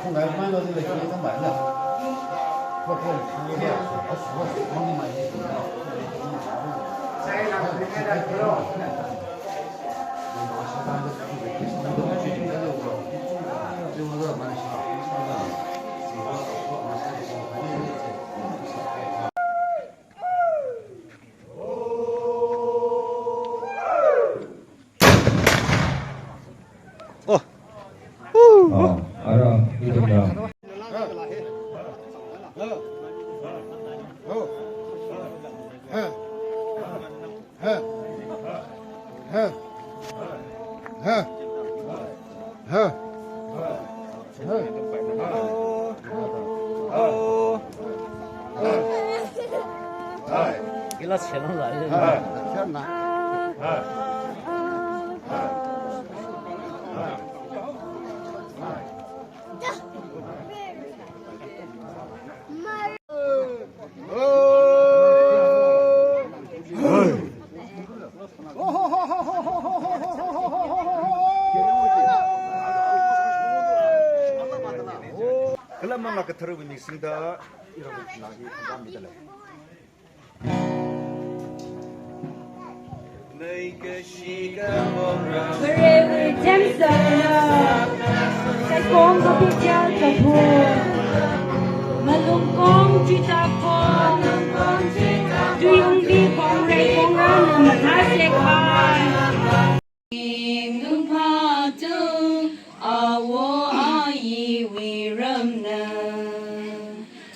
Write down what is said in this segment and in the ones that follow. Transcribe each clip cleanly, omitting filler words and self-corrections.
không phải mang vào đây là không phải là không không cái không mà sai làm cái này là rồi 알아, 이거야. cái là xe nó lại 글라만 그 들어보니 있습니다. 이런 거 나기 감사합니다. Wherever attempts sẽ con có biết cha tập hồn mà luôn con chỉ ta con tuy ông đi con đây con ăn mà thái sẽ khai nương pha tu awo ai vi ram na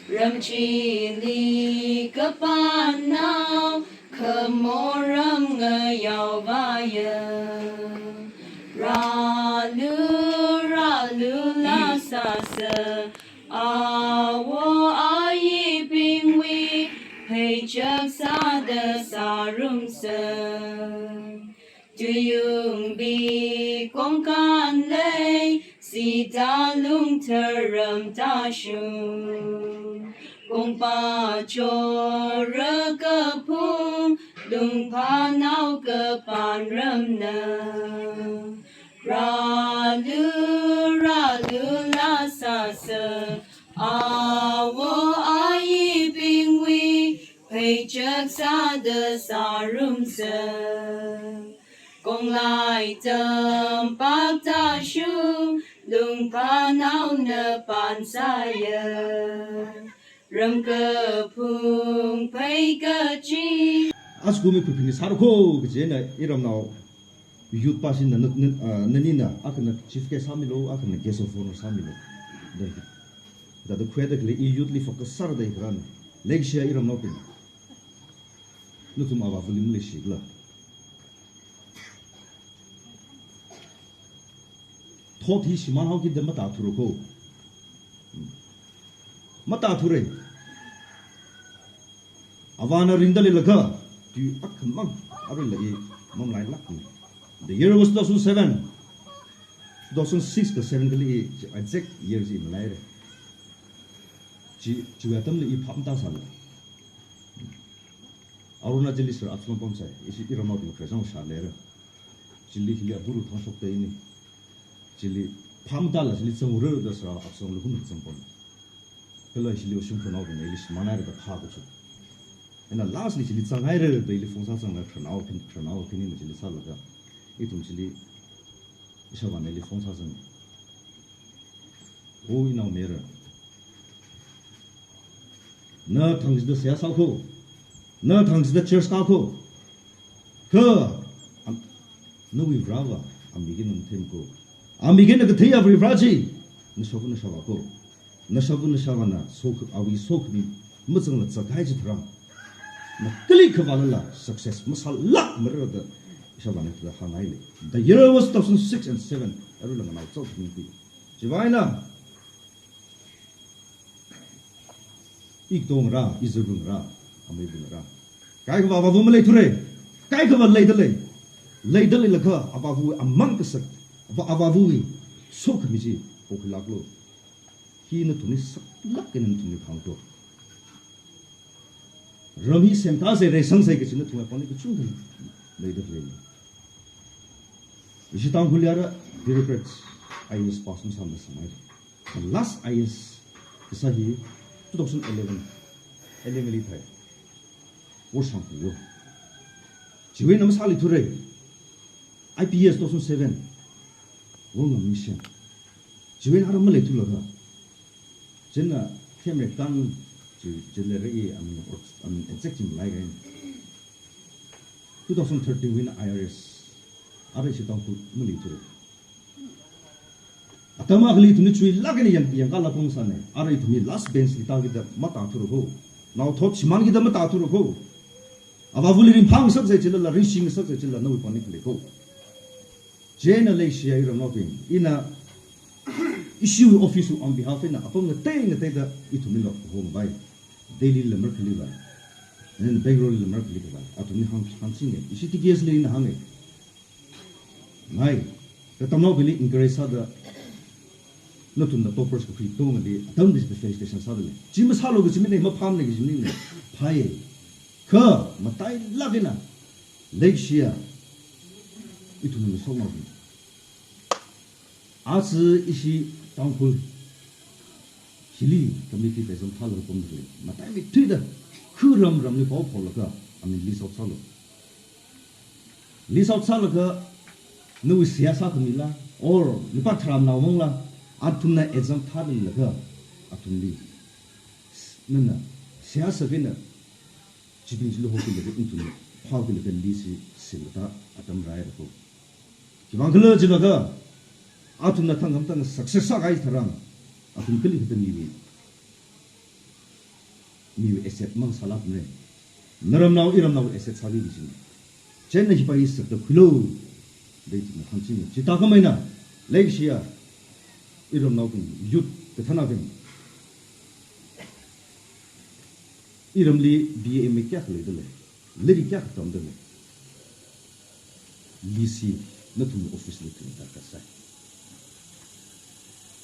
ram chi li ka pa nao khờ mô ram ngờ yào va ya ra lu la sa sa a wo a yi bing we pei chak sa de sa rum sa tu yung bi kong kan lei si ta lung thơ ram ta shu kong pa cho ra ka phung lung pa nao ka pan ram na ra lu la sa sa a wo a yi bing we pei chak sa de sa rum sa kong lai tâm bác ta shu lung pa nao na pan sa ya ram cơ phung pei cơ chi 아스고미 부피니 사르코 그제나 이런 나오 유트 파신 너니나 아크나 치프케 사밀로 아크나 게소포노 사밀로 네 다도 크웨드글리 이 유트리 포커스 사르데 그런 렉시아 이런 나오빈 누tum 아바 볼륨 레시글라 토티 시만하기 데마 다투르고 마다투레 아바나 린달리라가 du akmang abel lagi mom lain lak the year was 2007 2006 ka 7 kali exact years in lai re ji atam le i pham ta sal arunachal sir apsam pom sai isi irama du khasang sha le re jili hilia buru thang sok te ni jili pham ta la jili chang ro da sa apsam lu hun chang pon pela jili oshum phona bu ne lis manar da kha ko and lastly chili changai re daily phongsa chang na thnau phin ni chili sal la I tum chili isa ba ne phongsa chang o ina mera na thang de sia sa ko na thang de church ka ko ka no we brava am begin them ko am begin the thea of rivaji na shogun na shawa ko na shogun na shawa na sok awi sok ni mutsang la chakai ji thram na kali khawala success masal lak merada shabane the hanaile the year was 2006 and 7 aru lang na chau ni pi jiwaina ikdong ra izurung ra amibung ra kai ka ba bu male thure kai ka ba leidale lakha ababu amang ka sak ababu sok mi ji okhilaklo ही न तुमने सब लग के न तुमने भांग तो rummy Santa से रेसंग से किसी ने तुम्हें पाने को चुन कर ले दे ले इसी तांग हुलियारा ब्यूरोक्रेट्स IAS पास में सामने समाये लास्ट IAS किसा ही 2011 एलेंगली था वो सांपुयो जिवे नम साली थुरे IPS 2007 वो मिशन जिवे नारा मले थुलगा जिन्ना कैमरे कान जिले रे I'm exacting like 2013 win IRS are shi tang muli thure atama agli thuni chui lagani yang kala pong sane are thumi last bench li ta gi da mata thuru ho now thot chiman gi da mata thuru ho aba vuli rim phang sak se chila la rishing sak se chila no panik le ho generation ira no tin ina issue office on behalf ina apong na da ithumi lo ho bai daily lamar khali ba and background lamar khali ba atumi han singe isi tiges le in hange nai the tamno bili encourage sa da notun da toppers ko free to ngali atam this station sa da jim sa lo gi ne ma pham ne gi ne phai kha matai lagina leishia itumi so ma as isi tangpul Hili committee person follow from the matai mi tida khuram ram ni pau phol ka ami list out salo ka nu siyasa kamila or nipa thram na mongla atunna exam thadin la ka atunli nana siyasa bina jibin jilo ho kile intun phau kile ben lisi silta atam rai ko kibanglo jilo ka atunna thangam tang success sa gai tharam atun kali hita mi asset mang salap ne naram naw iram naw asset sabi bisin chen na hipai sak to khulo de tin hamsin chita ka maina leisia iram naw kun yut te thana ben iram li BA me kya khale de le kya khatam de lisi na tu office le tin ta ka sai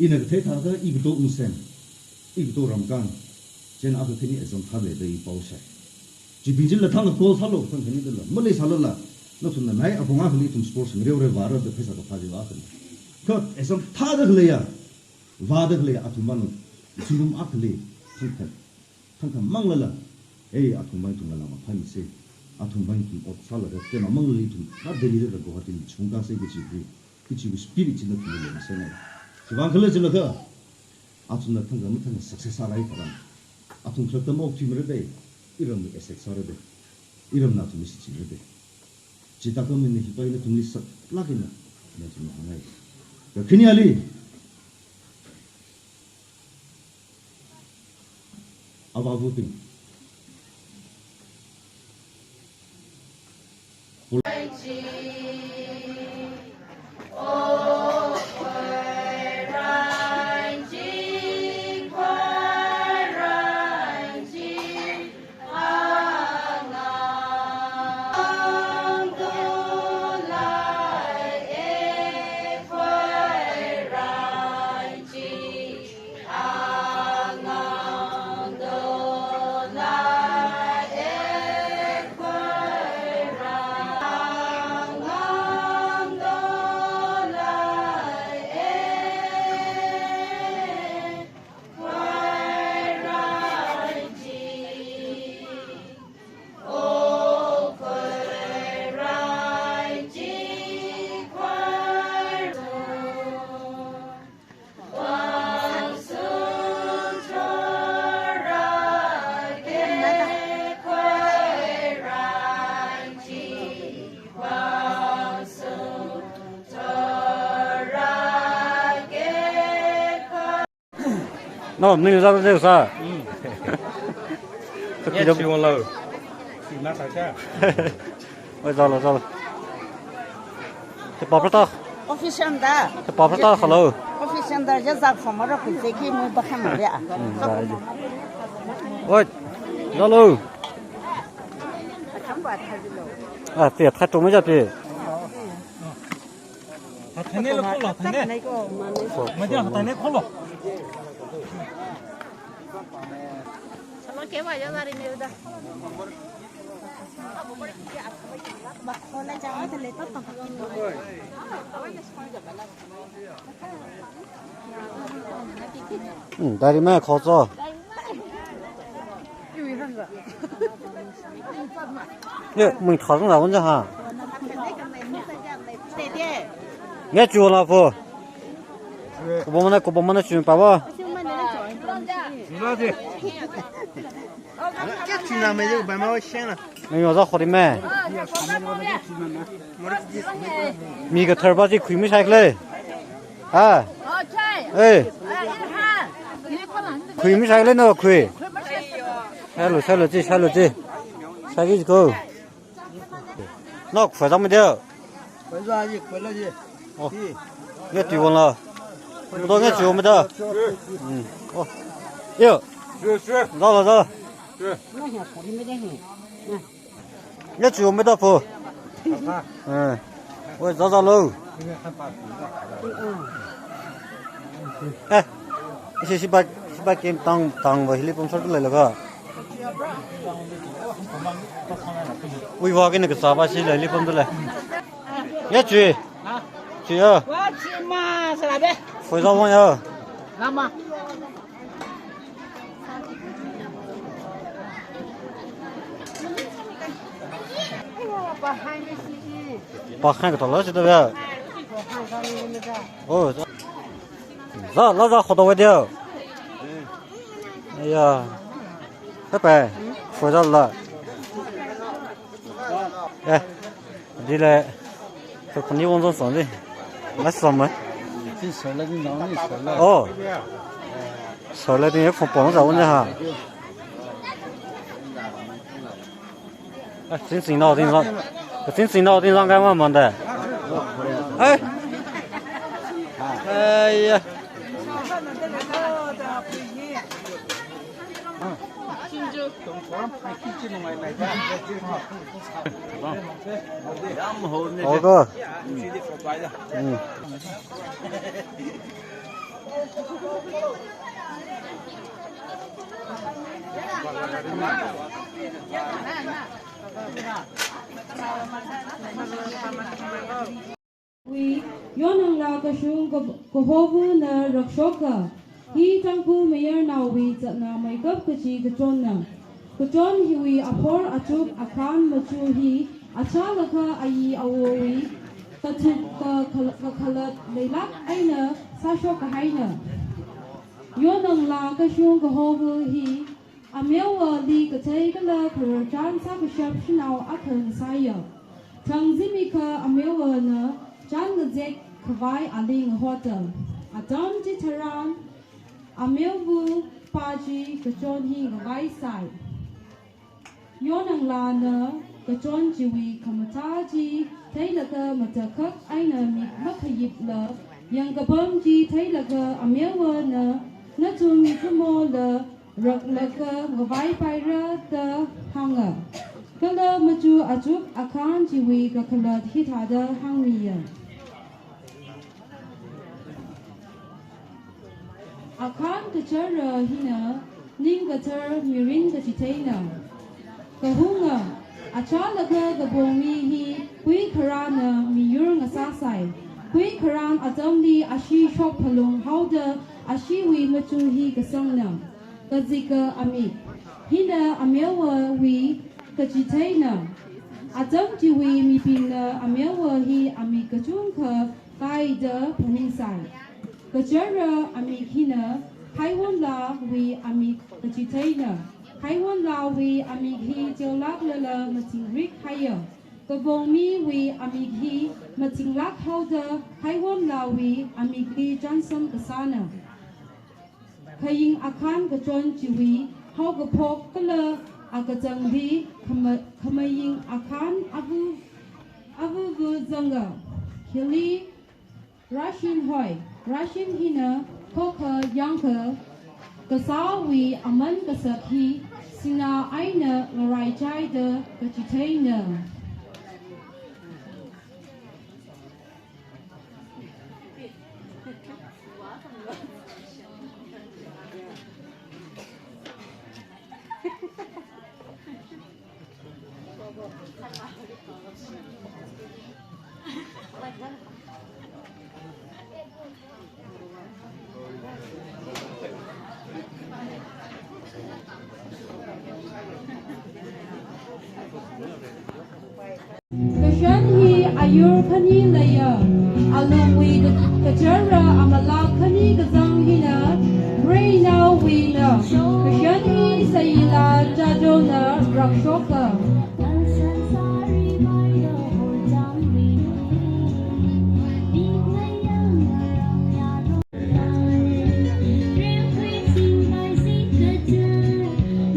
ina the tha ga igdo unsen igdo ramkan chen a thini exam thabe dei pausha ji bijil la thang ko thalo thang thini de la male salala no thun nai abonga khali tum sports ngre ore vara de phesa ka phaji wa khali ko exam tha de le ya va de le atuman chungum akhli thang manglala ei atumban tum la ma phani se atumban tum ot sala de te ma mangli tum na de le go hatin chungka se ki chi spirit chi na tum le se na Kibang kala jila ka, atun na tangga matang success alai karam, atun kelakta mau timre de, iram de esek sare de, iram na tumi si de, cita kami ni hipai na tumi sak lagi na tumi hangai. Kini ali, ababu ting. No, mình ra đây sao? Nhé chịu một lời. Chỉ mát sao cha? Ôi rồi. Cái bắp đó. Official da. Cái bắp đó hello. Official da just that from our place ki mu bakhan ma ya. Ôi. Hello. Kham ba thar lo. À, tiệt thay trúng mới ra tiệt. thành này là khó lọ thành này này có mà này mà giờ thành này khó lọ nó kéo vào cho gia đình nhiều đó bác con lại cháu thì lấy tốt bằng 다리 매 커서. 예, 뭐 타는 나 혼자 하. nghe chùa là vừa. Cô bố mana chùa bảo. Chắc chừng nào mấy đứa bà mau xem là. mình ở đó khỏi đi mẹ. mi cái thợ bao nhiêu quý mới sai lên. à. ê. quý mới sai lên nữa quý. sai rồi chứ sai cái gì cơ. nó phải ra mới được. Phải ra gì, phải là gì? nghe chùa là. tôi nghe chùa mới được. yêu. rồi. nghe chùa mới được phụ. ôi ra luôn. ê, si ba kem tăng vào hilip sort lại là cơ. ui vào cái này cái sao ba si lại hilip đó lại. nghe chị ơi. mà sao đấy phải ra ngoài ơi. làm mà bà khai cái thằng lớn chứ đâu vậy. ôi ra khó đâu vậy điều. ây da các bạn phải ra lại. ê đi lại cái con yêu con sống đi lấy xong rồi. Chỉ sợ là cái nó này sợ là. ồ sợ là thì không bỏ nó ra luôn hả. chính sinh nào cái mà mình đây. ê ây ồ cơ. vì yon la ka shung ko hovu na rakshoka hi tangku mayer na wi na mai kap ka chi ka chon na ko chon hi wi apor achup akan machu hi acha la kha ai awi ka thuk ka khalat leilak aina sa sho ka haina yon la ka shung ko hovu hi amewa li ka thai ka la khur chan sa ka shap shnau athang saya thang zimika amewa na chan ga jek khwai aling hotel atom ji tharan amewu paji ka chon hi ga vai sai yonang la na ka chon ji wi khamata ji thai la ka mata khak aina mi makhayip la yang ka bam ji thai la ka amewa na tu mi kmo la rak la ka ga vai pai ra ta hanga kala machu achup akan ji wi ka khalat hi thada hangmiya akan ka chara hina ning ka char mirin ka chitaina ka hunga achala ka bongi hi pui kharana miyur nga sasai pui kharan atamli ashi shop phalong hauda ashi wi machu hi ka sangna ka zika ami hina amewa wi ka chitaina atam ji wi mi pina amewa hi ami ka chung ka kai da phaning sai kachara amikina haiwan la wi amik kachitaina haiwan la wi amik hi jolak lala mating rik haya kabong mi wi amik hi mating lak hauda haiwan la wi amik li johnson kasana kaying akan kachon jiwi hau kapok kala akajang di kamaying akan abu zanga hili Russian hoi Russian hina koka yanka kasawi aman kasakhi sina aina ngarai chai de kachitaina อายุคันนี้เลยอาลุวีกระเจอระอามาลาคันนี้กระจังฮินะเรนาวีนะกระเชนฮีใส่ลาจาโจนะรักชก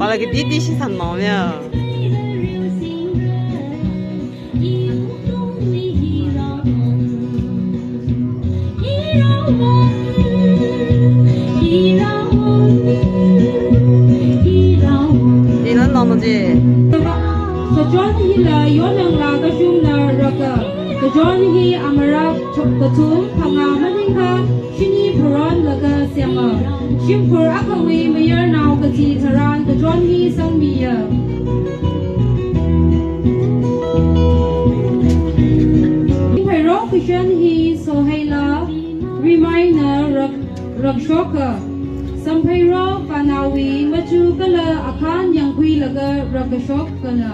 把那个弟弟是什么呀？ 你能弄到这？ กระจอนฮีละย้อนลากระชุมนะรักกระจอนฮีอามารักชกกระทุมพังอามันยิงค่ะชินีพรอนละกะเสียงชิมพรอักวีไม่ยนาวกะจีทรานกระจอนฮีสังมีไพโรกชันฮีโซไฮลารีมายนะรักชกสัมไพโรปานาวีมาจูกะละอาคารยังคุยละกะรักชกกันนะ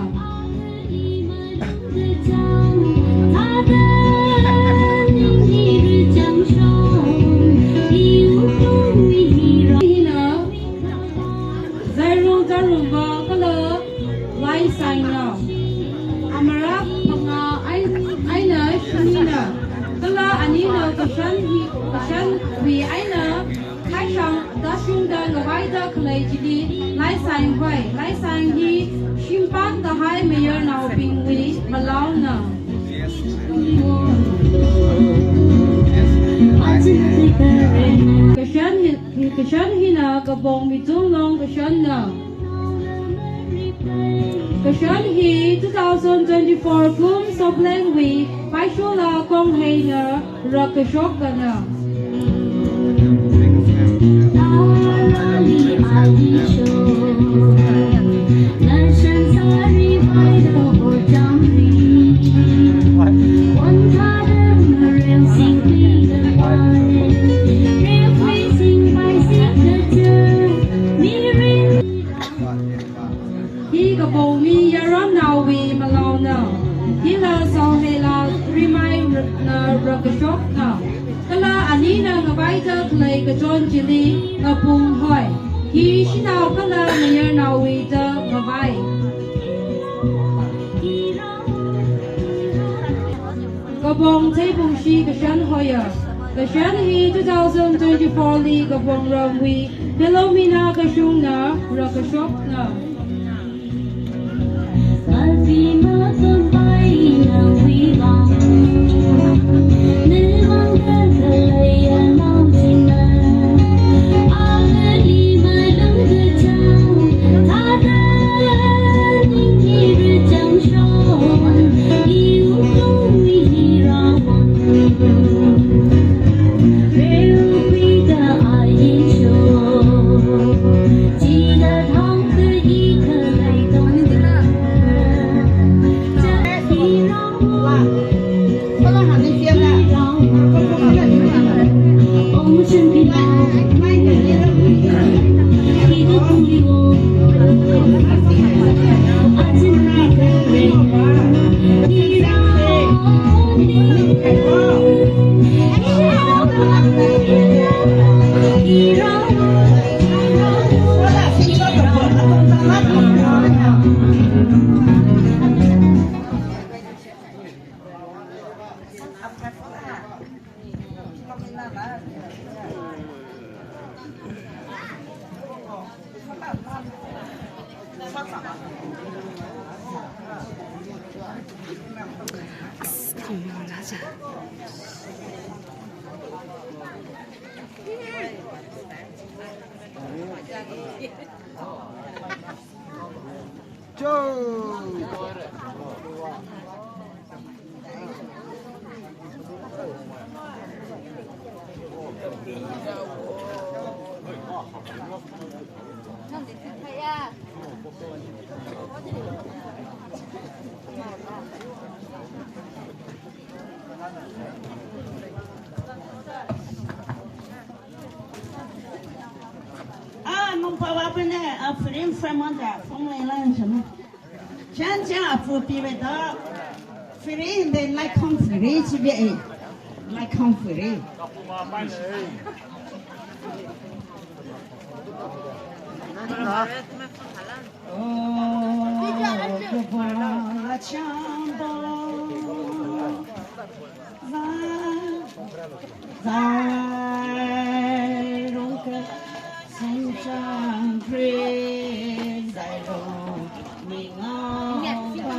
กระชันฮินากระบงมีจุงลงกระชันนะกระชันฮี2024กลุ่มสอบเล่นวีไปชัวลากองเฮนรักกระชกกันนะกระจอนจิลีกระพุงหอยฮีชินาวก็เลยในยนาวีเจอกระใบกระบงเทพุงชีกระชันหอยกระชันฮี2024ลีกระบงรำวีเฮโลมินากระชุงนะรักกระชกนะ弄把我本来夫人翻忙的，风来了什么？全家夫比为的， free then like come free 这边 like come free 哦，不怕强暴，在荣格成长 praise 在荣明昂吧。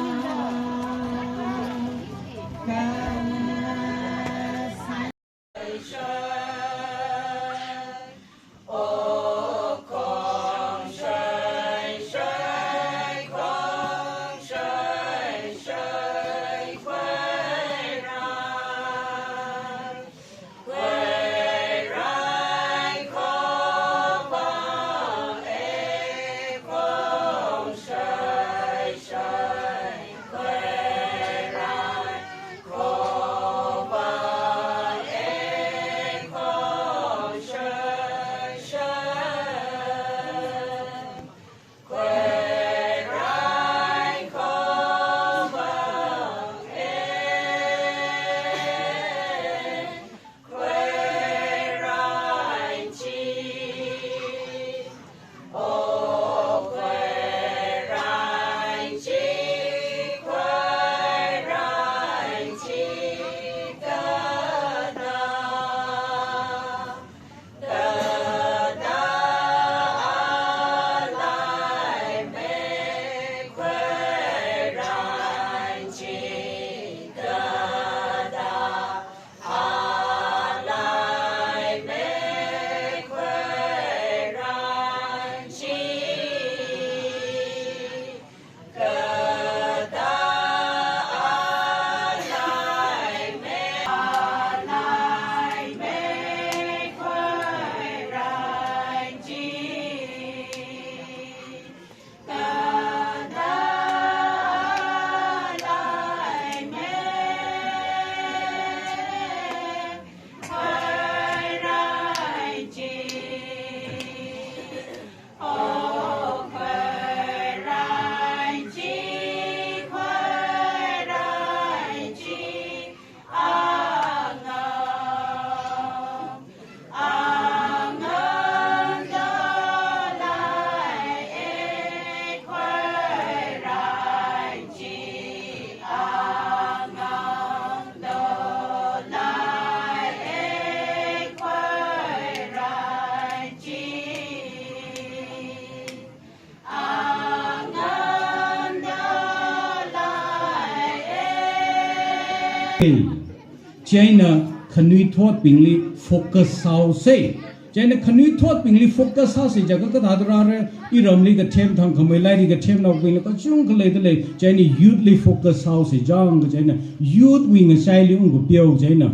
China khanui thot pingli focus how say China khanui thot pingli focus how say jaga ka dadra re I ramli ka them thang khamai lai ka them na pingli ka chung ka le le China youthly focus how say jang ka China youth wing sai li ung ko piao China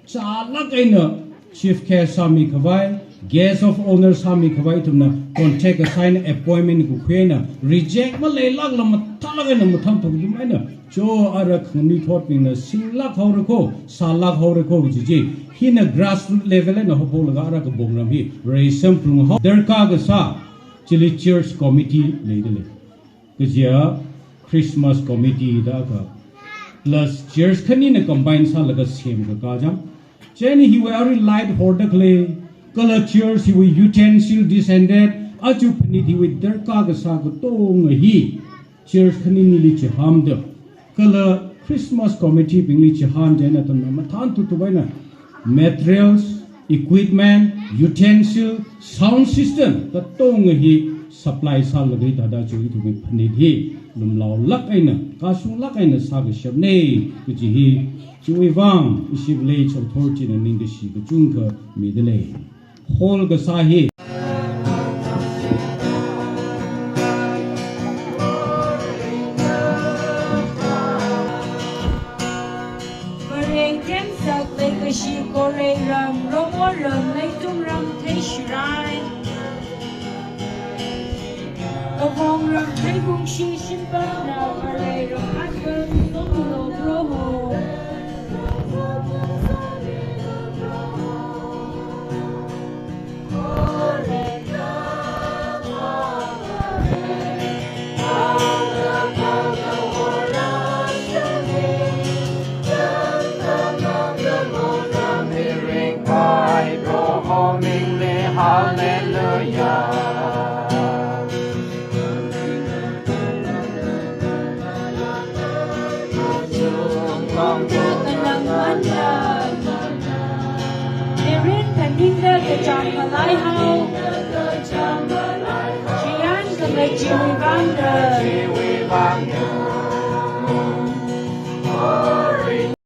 cha la kaina chief care sami khawai guest of honor sami khawai tumna contact assign appointment ku khena reject ma le lak lam thala ga na ma tham thum yum aina cho ara khani thot ping na sing lak haw re ko sa lak haw re ko ji ji hin a grassroots level na ho bol ga ara ka bong ram hi resam plung ho der ka ga sa chili church committee le de le ke ja Christmas committee da ka plus church khani na combine sa la ga sem ka jam Jenny he were already light horda clay color chairs he were utensil descended aju pani he with der ka ga sa ga tong hi chairs khani ni li chi ham de color Christmas committee pingli chi han de na tan ma than tu baina materials equipment utensil sound system ka tong hi supply sa la ga da chu tu bi pani hi lum law lak aina ka su lak aina sa ga shab ne ku ji hi Chui Wang, Ishib Lake Authority and Ningashi, the Junka, Midley. Hall Gasahi. Maring Temsak, Lakashi, Kore Ram, Romoram, Latum Ram, Teshurai. Among Ram, Tagung Shi, Shimbana, Maray, Akbar, Somulo, Roho. แผ่นดินเลิกจะจำมาไล่เฮาชีอันก็เลยชีวิตบ้างเดิน